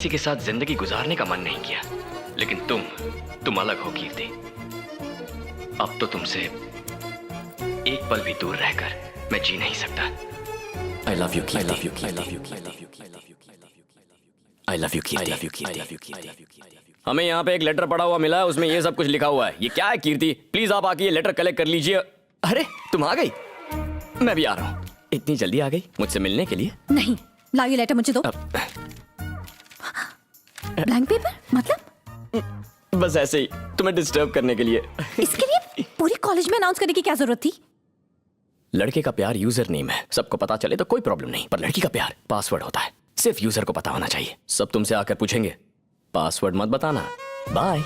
किसी के साथ जिंदगी गुजारने का मन नहीं किया, लेकिन तुम अलग हो कीर्ति। अब तो तुमसे एक पल भी दूर रहकर मैं जी नहीं सकता। I love you, Kirti. I love you, Kirti. I love you, Kirti. I love you, Kirti. I love you, Kirti. I love you, Kirti. हमें यहाँ पे एक लेटर पड़ा हुआ मिला है, उसमें ये सब कुछ लिखा हुआ है। ये क्या है कीर्ति? प्लीज आप आके ये लेटर कलेक्ट कर लीजिए। अरे तुम आ गई? मैं भी आ रहा हूँ। इतनी जल्दी आ गई मुझसे मिलने के लिए? नहीं, लाओ ये लेटर मुझे दो। ब्लैंक पेपर मतलब? बस ऐसे ही तुम्हें डिस्टर्ब करने के लिए। इसके लिए पूरी कॉलेज में अनाउंस करने की क्या जरूरत थी? लड़के का प्यार यूजर नेम है, सबको पता चले तो कोई प्रॉब्लम नहीं, पर लड़की का प्यार पासवर्ड होता है, सिर्फ यूजर को पता होना चाहिए। सब तुमसे आकर पूछेंगे, पासवर्ड मत बताना। बाय।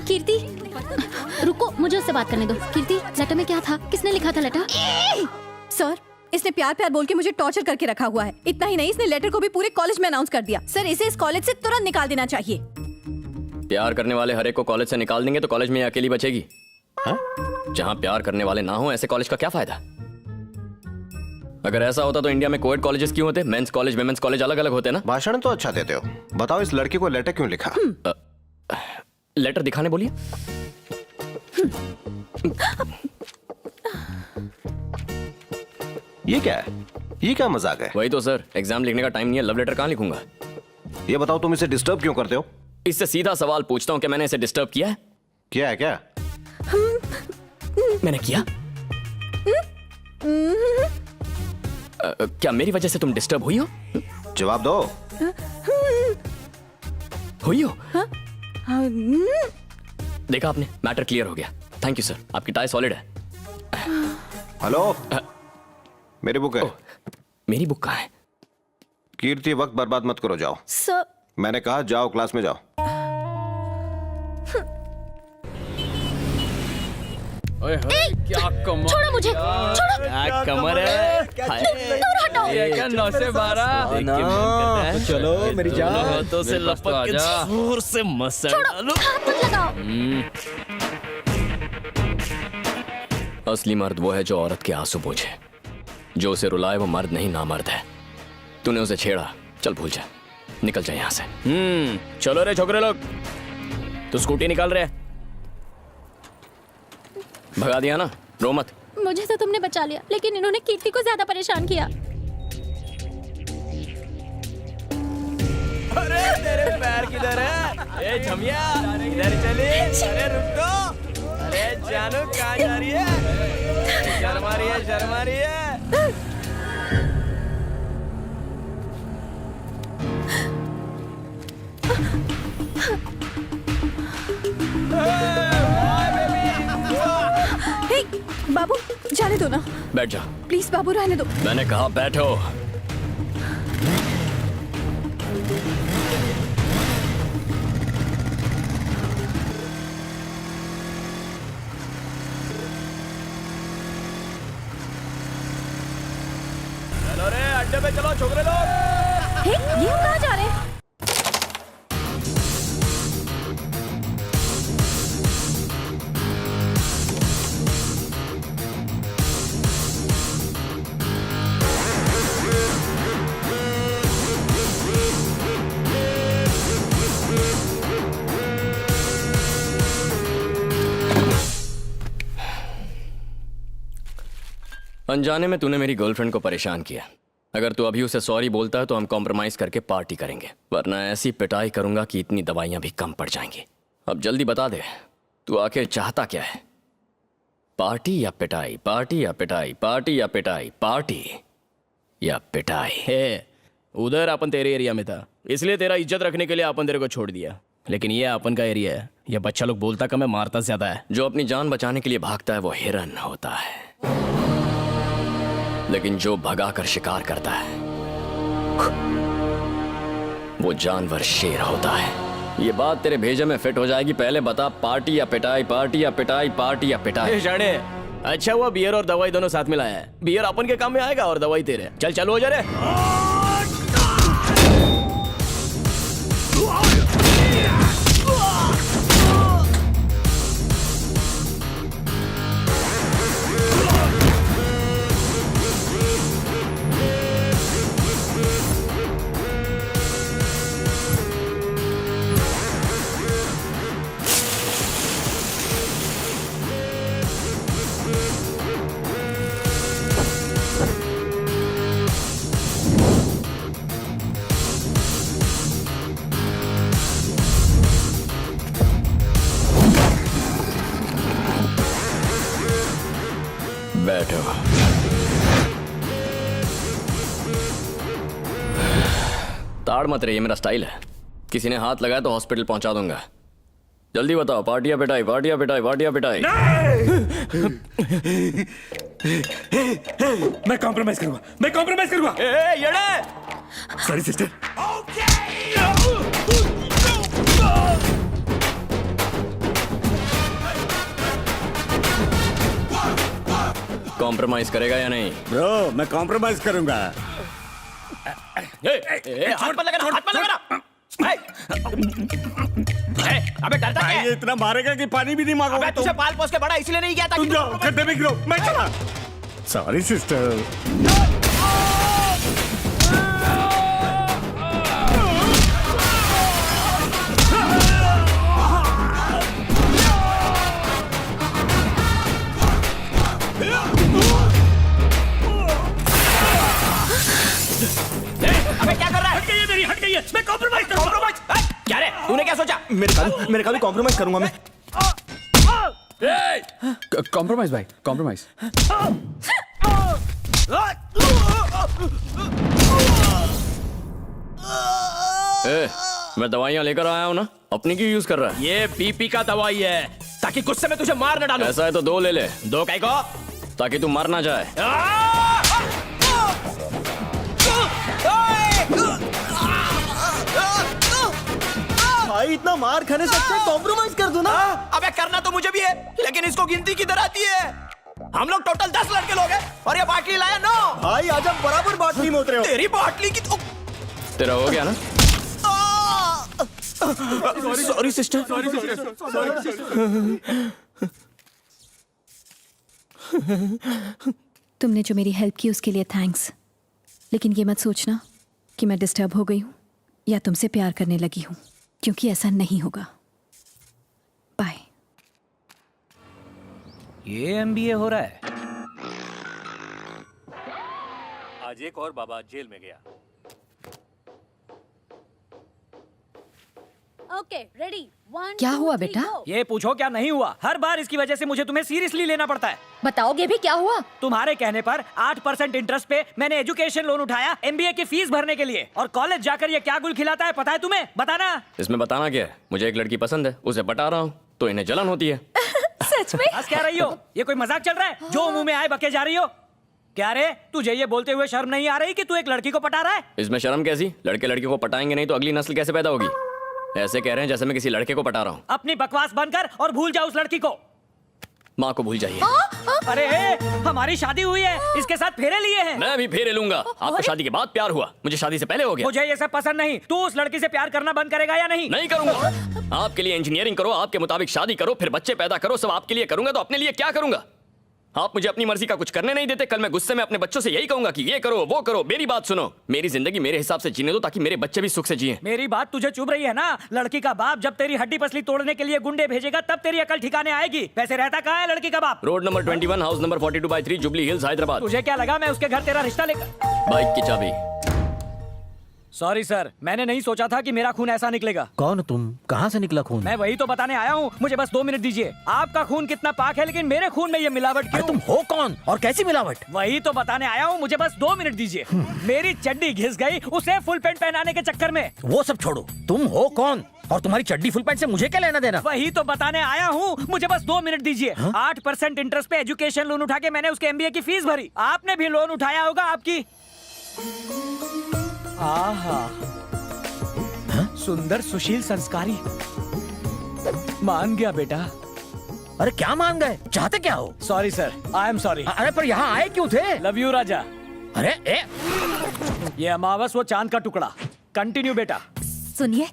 कीर्ति रुको, मुझे उससे बात करने दो। कीर्ति, लेटर में क्या था? किसने लिखा था लेटर? सर, इसने प्यार प्यार बोल के मुझे टॉर्चर करके रखा हुआ है। इतना ही नहीं, इसने लेटर को भी पूरे कॉलेज में अनाउंस कर दिया। सर, इसे इस कॉलेज से तुरंत निकाल देना चाहिए। प्यार करने वाले हर एक को कॉलेज से निकाल देंगे तो कॉलेज में ये अकेली बचेगी। जहाँ प्यार करने वाले ना हो, ऐसे कॉलेज का क्या फायदा? अगर ऐसा होता तो इंडिया में कोएड कॉलेजेस क्यों होते? मेंस कॉलेज विमेंस कॉलेज अलग अलग होते ना। भाषण तो अच्छा देते हो, बताओ इस लड़की को लेटर क्यों लिखा? लेटर दिखाने बोलिए। ये क्या है? ये क्या मजाक है? वही तो सर, एग्जाम लिखने का टाइम नहीं है, लव लेटर कहाँ लिखूंगा? ये बताओ तुम इसे डिस्टर्ब क्यों करते हो? इससे सीधा सवाल पूछता हूँ कि मैंने इसे डिस्टर्ब किया है? क्या है क्या? मैंने किया? क्या मेरी वजह से तुम डिस्टर्ब हुई हो? जवाब दो। हुई हो? देखा आपने, मैटर क्लियर हो गया। थैंक यू सर, आपकी टाई सॉलिड है। हेलो, मेरी बुक है। मेरी बुक कहाँ है? कीर्ति, वक्त बर्बाद मत करो, जाओ। सर, मैंने कहा जाओ, क्लास में जाओ। ओए क्या कमर, छोड़ो मुझे, छोड़ो। क्या कमर है। दूर हटाओ। ये क्या 9 से 12? तो चलो मेरी जान, हाथों से लपक के जोर से मसल डालो। हाथ मत लगाओ। असली मर्द वो है जो औरत के आंसू पोंछे, जो उसे रुलाए वो मर्द नहीं नामर्द है। तूने उसे छेड़ा, चल भूल जा, निकल जा यहाँ से। चलो रे छोकरे लोग, तू स्कूटी निकाल रहे? भगा दिया ना, रो मत। मुझे तो तुमने बचा लिया, लेकिन इन्होंने कीर्ति को ज्यादा परेशान किया। अरे तेरे पैर किधर है? ए झमिया, इधर चली। अरे रुक तो। अरे जानू कहाँ जा रही है? शर्मा रही है, शर्मा रही है। हे, बाबू जाने दो ना। बैठ जा। प्लीज बाबू, रहने दो। मैंने कहा बैठो। चलो रे, अड्डे पे चलो छोकरे लोग। हे, ये हम कहाँ जा रहे हैं? अनजाने में तूने मेरी गर्लफ्रेंड को परेशान किया। अगर तू अभी उसे सॉरी बोलता है तो हम कॉम्प्रोमाइज करके पार्टी करेंगे, वरना ऐसी पिटाई करूंगा कि इतनी दवाइयां भी कम पड़ जाएंगी। अब जल्दी बता दे, तू आखिर चाहता क्या है? पार्टी या पिटाई? पार्टी या पिटाई? पार्टी या पिटाई? पार्टी या पिटाई? हे, उधर अपन तेरे एरिया में था, इसलिए तेरा इज्जत रखने के लिए अपन तेरे को छोड़ दिया, लेकिन ये अपन का एरिया है। ये बच्चा लोग बोलता कम है, मारता ज्यादा है। जो अपनी जान बचाने के लिए भागता है वो हिरन होता है, लेकिन जो भगा कर शिकार करता है वो जानवर शेर होता है। ये बात तेरे भेजे में फिट हो जाएगी। पहले बता, पार्टी या पिटाई? पार्टी या पिटाई? पार्टी या पिटाई? शाणे, अच्छा हुआ बियर और दवाई दोनों साथ में लाया है। बियर अपन के काम में आएगा और दवाई तेरे। चल चलो हो जा रे। ताड़ मत रही, ये मेरा स्टाइल है। किसी ने हाथ लगाया तो हॉस्पिटल पहुंचा दूंगा। जल्दी बताओ, पार्टियां पिटाई, पार्टियां पिटाई, पार्टियां पिटाई। मैं कॉम्प्रोमाइज करूंगा, मैं कॉम्प्रोमाइज करूंगा। ए येड़े, सॉरी सिस्टर। कॉम्प्रोमाइज करेगा या नहीं? ब्रो मैं कॉम्प्रोमाइज करूंगा। हाथ मत लगाना, हाथ मत लगाना। अबे डरता क्या भाई है? ये इतना मारेगा कि पानी भी नहीं मांगोगा। अबे तुझे पाल पोस के बड़ा इसलिए नहीं किया था तुम कि जाओ गड्ढे में गिरो, मैं चला। Sorry sister. अबे क्या कर रहा है? हट गई है, मैं कॉम्प्रोमाइज करूंगा। कॉम्प्रोमाइज? क्या रे? तूने क्या सोचा? मेरे का भी कॉम्प्रोमाइज करूंगा मैं। कॉम्प्रोमाइज भाई, कॉम्प्रोमाइज। मैं दवाइयां लेकर आया हूं ना, अपनी क्यों यूज कर रहा है? ये बीपी का दवाई है, ताकि गुस्से में तुझे मार न डालूं। ऐसा है तो 2 ले ले, दो काय को? ताकि तू मर ना जाए। भाई इतना मार खाने से अच्छा कॉम्प्रोमाइज कर दो ना। अबे करना तो मुझे भी है, लेकिन इसको गिनती किधर आती है? हम लोग टोटल 10 लड़के लोग हैं और ये बाटली लाया 9। भाई आज आप बराबर बाटली में उतरे हो। तेरी बाटली की तो तेरा हो गया ना? Sorry sister. तुमने जो मेरी हेल्प की उसके लिए थैंक्स, लेकिन ये मत सोचना कि मैं डिस्टर्ब हो गई हूँ या तुमसे प्यार करने लगी हूँ, क्योंकि ऐसा नहीं होगा। बाय। ये एमबीए हो रहा है। आज एक और बाबा जेल में गया। ओके रेडी, 1 क्या हुआ बेटा? ये पूछो क्या नहीं हुआ। हर बार इसकी वजह से मुझे तुम्हें सीरियसली लेना पड़ता है। बताओगे भी क्या हुआ? तुम्हारे कहने पर 8% इंटरेस्ट पे मैंने एजुकेशन लोन उठाया एमबीए की फीस भरने के लिए, और कॉलेज जाकर ये क्या गुल खिलाता है पता है तुम्हें? बताना। इसमें बताना क्या है? मुझे एक लड़की पसंद है, उसे पटा रहा हूँ तो इन्हें जलन होती है। सच में? हंस क्या रही हो? ये कोई मजाक चल रहा है? जो मुंह में आए बके जा रही हो। क्या रे, तुझे ये बोलते हुए शर्म नहीं आ रही कि तू एक लड़की को पटा रहा है? इसमें शर्म कैसी? लड़के लड़के को पटाएंगे नहीं तो अगली नस्ल कैसे पैदा होगी? ऐसे कह रहे हैं जैसे मैं किसी लड़के को पटा रहा हूँ। अपनी बकवास बंद कर और भूल जा उस लड़की को। माँ को भूल जाइए। अरे हमारी शादी हुई है, इसके साथ फेरे लिए हैं। मैं भी फेरे लूंगा। आपको शादी के बाद प्यार हुआ, मुझे शादी से पहले हो गया। मुझे ये सब पसंद नहीं। तू उस लड़की से प्यार करना बंद करेगा या नहीं? नहीं करूंगा। आपके लिए इंजीनियरिंग करो, आपके मुताबिक शादी करो, फिर बच्चे पैदा करो, सब आपके लिए करूंगा तो अपने लिए क्या करूंगा? आप मुझे अपनी मर्जी का कुछ करने नहीं देते। कल मैं गुस्से में अपने बच्चों से यही कहूंगा कि ये करो वो करो। मेरी बात सुनो, मेरी जिंदगी मेरे हिसाब से जीने दो ताकि मेरे बच्चे भी सुख से जिएं। मेरी बात तुझे चुभ रही है ना? लड़की का बाप जब तेरी हड्डी पसली तोड़ने के लिए गुंडे भेजेगा तब तेरी अकल ठिकाने आएगी। वैसे रहता कहाँ है लड़की का बाप? Road number 21, house number 42/3, jubilee hills, Hyderabad. तुझे क्या लगा मैं उसके घर तेरा रिश्ता लेकर? बाइक की चाबी। सॉरी सर, मैंने नहीं सोचा था कि मेरा खून ऐसा निकलेगा। कौन तुम? कहाँ से निकला खून? मैं वही तो बताने आया हूँ। मुझे बस 2 मिनट दीजिए। आपका खून कितना पाक है, लेकिन मेरे खून में ये मिलावट अरे क्यों? तुम हो कौन और कैसी मिलावट? वही तो बताने आया हूँ। मुझे बस 2 मिनट दीजिए। मेरी चड्डी घिस गई उसे फुल पैंट पहनाने के चक्कर में। वो सब छोड़ो, तुम हो कौन और तुम्हारी चड्डी फुल पैंट से मुझे क्या लेना देना? वही तो बताने आया हूँ। मुझे बस 2 मिनट दीजिए। 8% इंटरेस्ट पे एजुकेशन लोन उठा के मैंने उसके एमबीए की फीस भरी। आपने भी लोन उठाया होगा आपकी। आहा, सुंदर सुशील संस्कारी। मान गया बेटा। अरे क्या मान गए? चाहते क्या हो? Sorry sir, I am sorry. अरे पर यहाँ आए क्यों थे? लव यू राजा। अरे ये अमावस वो चांद का टुकड़ा। कंटिन्यू बेटा। सुनिए,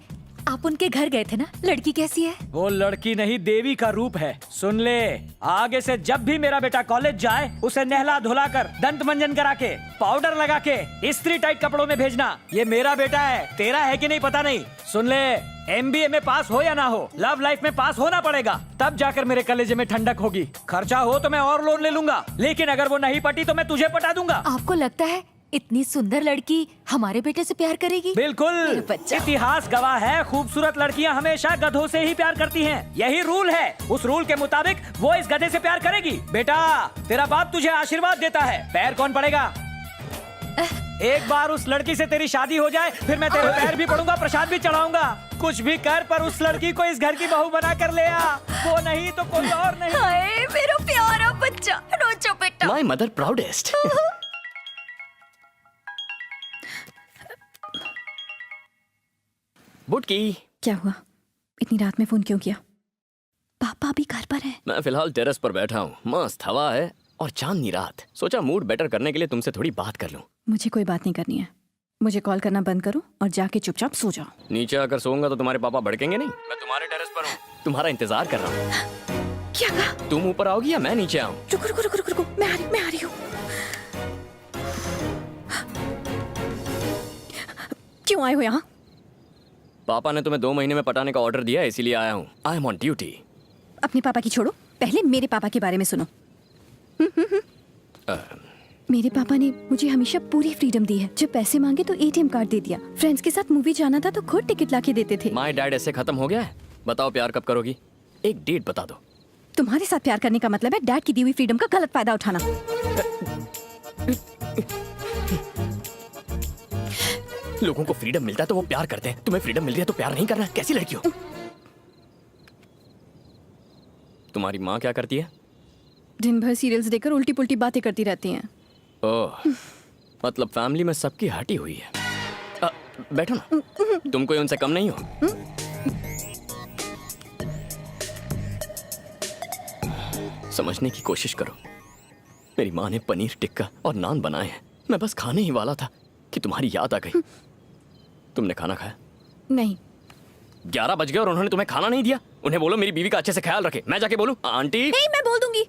आप उनके घर गए थे ना? लड़की कैसी है? वो लड़की नहीं देवी का रूप है। सुन ले, आगे से जब भी मेरा बेटा कॉलेज जाए उसे नहला धुला कर, दंत मंजन करा के, पाउडर लगा के, इस्त्री टाइट कपड़ों में भेजना। ये मेरा बेटा है, तेरा है कि नहीं पता नहीं। सुन ले, एमबीए में पास हो या ना हो, लव लाइफ में पास होना पड़ेगा, तब जाकर मेरे कलेजे में ठंडक होगी। खर्चा हो तो मैं और लोन ले लूंगा, लेकिन अगर वो नहीं पटी तो मैं तुझे पटा दूंगा। आपको लगता है इतनी सुंदर लड़की हमारे बेटे से प्यार करेगी? बिल्कुल। मेरा बच्चा। इतिहास गवाह है, खूबसूरत लड़कियां हमेशा गधों से ही प्यार करती हैं। यही रूल है। उस रूल के मुताबिक वो इस गधे से प्यार करेगी। बेटा, तेरा बाप तुझे आशीर्वाद देता है। पैर कौन पड़ेगा? एक बार उस लड़की से तेरी शादी हो जाए, फिर मैं तेरे पैर भी पड़ूंगा, प्रसाद भी चढ़ाऊंगा। कुछ भी कर, पर उस लड़की को इस घर की बहू बना कर ले आ। वो नहीं तो कोई और नहीं। हाय मेरा प्यारा बच्चा, रोचो बेटा। My mother proudest. बुटकी, क्या हुआ? इतनी रात में फोन क्यों किया? पापा भी घर पर है? मैं फिलहाल टेरेस पर बैठा हूँ, मस्त हवा है और चांदनी रात। सोचा मूड बेटर करने के लिए तुमसे थोड़ी बात कर लूं। मुझे कोई बात नहीं करनी है। मुझे कॉल करना बंद करो और जाके चुपचाप सो जाओ। नीचे आकर सोऊंगा तो तुम्हारे पापा भड़केंगे नहीं? मैं तुम्हारे टेरेस पर हूँ, तुम्हारा इंतजार कर रहा हूँ। क्या कहा? तुम ऊपर आओगी या मैं नीचे आऊँ? रुको रुको रुको रुको, मैं आ रही हूँ। क्यों आए हो यहाँ? पापा ने तुम्हें 2 महीने में पटाने का ऑर्डर दिया है, इसीलिए आया हूँ। I am on duty. अपने पापा की छोड़ो, पहले मेरे पापा के बारे में सुनो। मेरे पापा ने मुझे हमेशा पूरी फ्रीडम दी है। जब पैसे मांगे तो एटीएम कार्ड दे दिया। फ्रेंड्स के साथ मूवी जाना था तो खुद टिकट लाके देते थे। माय डैड ऐसे खत्म हो गया है? बताओ प्यार कब करोगी? एक डेट बता दो। तुम्हारे साथ प्यार करने का मतलब है डैड की दी हुई फ्रीडम का गलत फायदा उठाना। लोगों को फ्रीडम मिलता है तो वो प्यार करते हैं, तुम्हें फ्रीडम मिल रही है तो प्यार नहीं करना? कैसी लड़की हो? तुम्हारी माँ क्या करती है? दिन भर सीरियल्स देखकर उल्टी पुल्टी बातें करती रहती हैं। ओह, मतलब फैमिली में सबकी हटी हुई है। बैठो ना, तुम कोई उनसे कम नहीं हो। समझने की कोशिश करो। मेरी माँ ने पनीर टिक्का और नान बनाए हैं, मैं बस खाने ही वाला था कि तुम्हारी याद आ गई। तुमने खाना खाया? नहीं। 11 बज गए और उन्होंने तुम्हें खाना नहीं दिया। उन्हें बोलो मेरी बीवी का अच्छे से ख्याल रखे। मैं जाके बोलूं आंटी? नहीं, मैं बोल दूंगी।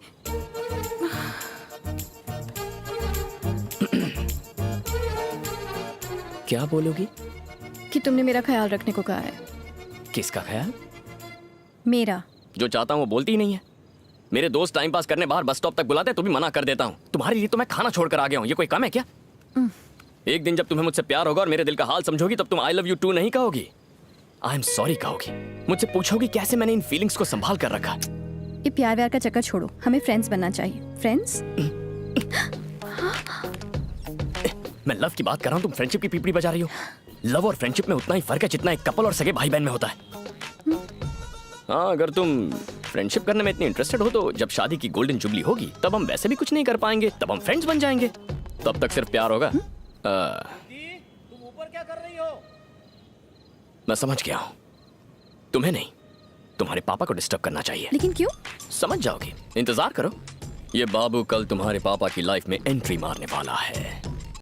क्या बोलोगी? कि तुमने मेरा ख्याल रखने को कहा है। किसका ख्याल? मेरा। जो चाहता हूँ वो बोलती ही नहीं है। मेरे दोस्त टाइम पास करने बाहर बस स्टॉप तक बुलाते तो भी मना कर देता हूँ। तुम्हारे लिए तो मैं खाना छोड़कर आ गया हूँ, ये कोई कम है क्या? एक दिन जब तुम्हें मुझसे प्यार होगा और मेरे दिल का हाल समझोगी तब तुम आई लव यू टू नहीं कहोगी, आई एम सॉरी कहोगी। मुझसे पूछोगी कैसे मैंने इन फीलिंग्स को संभाल कर रखा। ये प्यार व्यार का चक्कर छोड़ो, हमें फ्रेंड्स बनना चाहिए। फ्रेंड्स? मैं लव की बात कर रहा हूँ, तुम फ्रेंडशिप की पीपड़ी बजा रही हो। लव और फ्रेंडशिप में उतना ही फर्क है जितना एक कपल और सगे भाई बहन में होता है। हाँ, अगर तुम फ्रेंडशिप करने में इतनी इंटरेस्टेड हो तो जब शादी की गोल्डन जुबली होगी तब हम वैसे भी कुछ नहीं कर पाएंगे, तब हम फ्रेंड्स बन जाएंगे। तब तक सिर्फ प्यार होगा। तुम ऊपर क्या कर रही हो? मैं समझ गया हूँ, तुम्हें नहीं तुम्हारे पापा को डिस्टर्ब करना चाहिए। लेकिन क्यों? समझ जाओगे, इंतजार करो। ये बाबू कल तुम्हारे पापा की लाइफ में एंट्री मारने वाला है।